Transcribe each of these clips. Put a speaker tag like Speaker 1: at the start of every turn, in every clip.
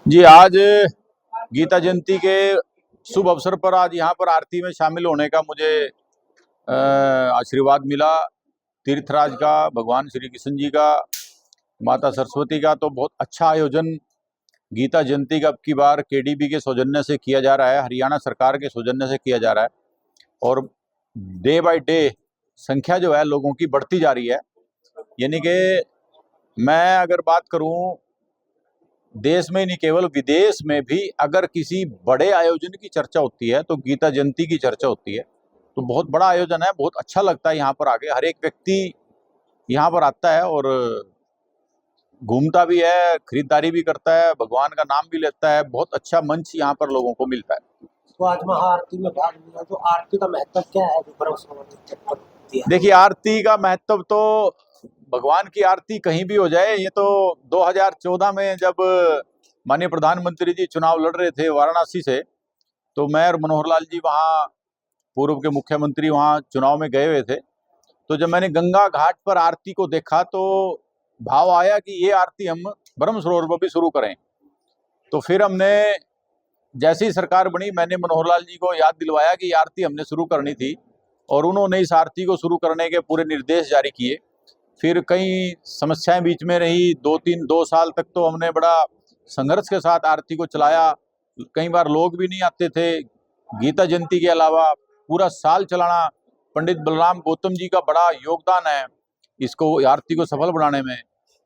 Speaker 1: जी, आज गीता जयंती के शुभ अवसर पर आज यहाँ पर आरती में शामिल होने का मुझे आशीर्वाद मिला। तीर्थराज का, भगवान श्री कृष्ण जी का, माता सरस्वती का तो बहुत अच्छा आयोजन गीता जयंती का अब की बार केडीबी के सौजन्य से किया जा रहा है, हरियाणा सरकार के सौजन्य से किया जा रहा है। और डे बाय डे संख्या जो है लोगों की बढ़ती जा रही है। यानी कि मैं अगर बात करूं, देश में नहीं केवल विदेश में भी अगर किसी बड़े आयोजन की चर्चा होती है तो गीता जयंती की चर्चा होती है। तो बहुत बड़ा आयोजन है, बहुत अच्छा लगता है यहाँ पर आके। हर एक व्यक्ति यहाँ पर आता है और घूमता भी है, खरीदारी भी करता है, भगवान का नाम भी लेता है। बहुत अच्छा मंच यहाँ पर लोगों को मिलता है।
Speaker 2: तो आज महाआरती में भाग लिया, तो आरती का महत्व क्या है जो ब्रह्म समाज में होती है?
Speaker 1: देखिए, आरती का महत्व तो भगवान की आरती कहीं भी हो जाए। ये तो 2014 में जब माननीय प्रधानमंत्री जी चुनाव लड़ रहे थे वाराणसी से, तो मैं और मनोहर लाल जी वहाँ, पूर्व के मुख्यमंत्री, वहाँ चुनाव में गए हुए थे। तो जब मैंने गंगा घाट पर आरती को देखा तो भाव आया कि ये आरती हम ब्रह्म सरोवर पर भी शुरू करें। तो फिर हमने, जैसी ही सरकार बनी, मैंने मनोहर लाल जी को याद दिलवाया कि ये आरती हमने शुरू करनी थी और उन्होंने इस आरती को शुरू करने के पूरे निर्देश जारी किए। फिर कई समस्याएं बीच में रही, 2 साल तक तो हमने बड़ा संघर्ष के साथ आरती को चलाया। कई बार लोग भी नहीं आते थे। गीता जयंती के अलावा पूरा साल चलाना, पंडित बलराम गौतम जी का बड़ा योगदान है इसको, आरती को सफल बनाने में।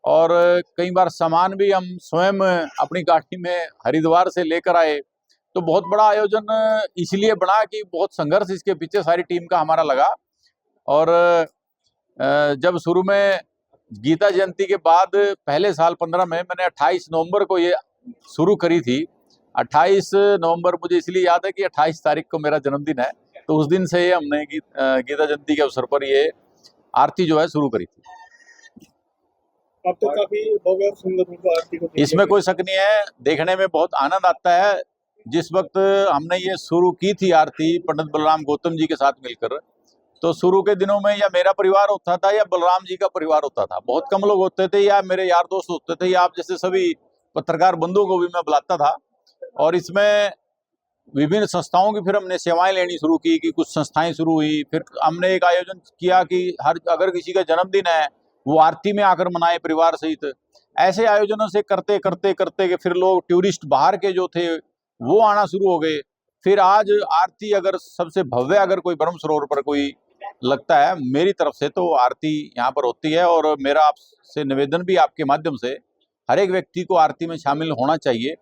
Speaker 1: और कई बार सामान भी हम स्वयं अपनी गाड़ी में हरिद्वार से लेकर आए। तो बहुत बड़ा आयोजन इसलिए बना कि बहुत संघर्ष इसके पीछे सारी टीम का हमारा लगा। और जब शुरू में गीता जयंती के बाद पहले साल 15 में मैंने 28 नवंबर को ये शुरू करी थी। 28 नवंबर मुझे इसलिए याद है कि 28 तारीख को मेरा जन्मदिन है। तो उस दिन से ये हमने गीता जयंती के अवसर पर ये आरती जो है शुरू करी थी।
Speaker 3: अब तो काफी हो गया सुंदर रूप आरती को देखने
Speaker 1: इसमें कोई शक नहीं है, देखने में बहुत आनंद आता है। जिस वक्त हमने ये शुरू की थी आरती पंडित बलराम गौतम जी के साथ मिलकर, तो शुरू के दिनों में या मेरा परिवार होता था या बलराम जी का परिवार होता था। बहुत कम लोग होते थे, या मेरे यार दोस्त होते थे, या आप जैसे सभी पत्रकार बंधुओं को भी मैं बुलाता था। और इसमें विभिन्न संस्थाओं की फिर हमने सेवाएं लेनी शुरू की कि कुछ संस्थाएं शुरू हुई। फिर हमने एक आयोजन किया कि अगर किसी का जन्मदिन है वो आरती में आकर मनाए परिवार सहित। ऐसे आयोजनों से करते करते करते कि फिर लोग टूरिस्ट बाहर के जो थे वो आना शुरू हो गए। फिर आज आरती अगर सबसे भव्य अगर कोई ब्रह्म सरोवर पर कोई लगता है मेरी तरफ से, तो आरती यहाँ पर होती है। और मेरा आपसे निवेदन भी आपके माध्यम से, हर एक व्यक्ति को आरती में शामिल होना चाहिए।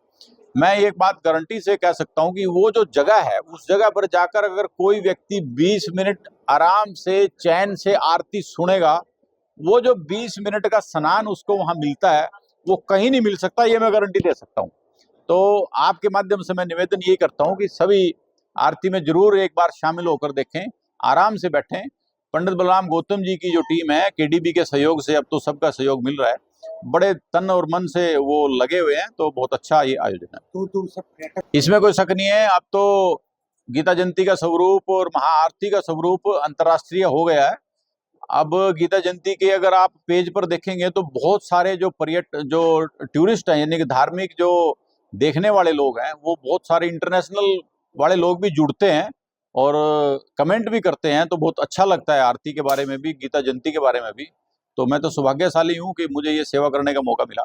Speaker 1: मैं एक बात गारंटी से कह सकता हूँ कि वो जो जगह है उस जगह पर जाकर अगर कोई व्यक्ति 20 मिनट आराम से चैन से आरती सुनेगा, वो जो 20 मिनट का स्नान उसको वहां मिलता है वो कहीं नहीं मिल सकता, ये मैं गारंटी दे सकता हूँ। तो आपके माध्यम से मैं निवेदन ये करता हूँ कि सभी आरती में जरूर एक बार शामिल होकर देखें, आराम से बैठें। पंडित बलराम गौतम जी की जो टीम है केडीबी के सहयोग से, अब तो सबका सहयोग मिल रहा है, बड़े तन और मन से वो लगे हुए हैं। तो बहुत अच्छा ये आयोजन है,
Speaker 2: दूर दूर से पर्यटक,
Speaker 1: इसमें कोई शक नहीं है। अब तो गीता जयंती का स्वरूप और महाआरती का स्वरूप अंतर्राष्ट्रीय हो गया है। अब गीता जयंती के अगर आप पेज पर देखेंगे तो बहुत सारे जो जो टूरिस्ट हैं, यानी कि धार्मिक जो देखने वाले लोग हैं, वो बहुत सारे इंटरनेशनल वाले लोग भी जुड़ते हैं और कमेंट भी करते हैं। तो बहुत अच्छा लगता है आरती के बारे में भी, गीता जयंती के बारे में भी। तो मैं तो सौभाग्यशाली हूँ कि मुझे ये सेवा करने का मौका मिला।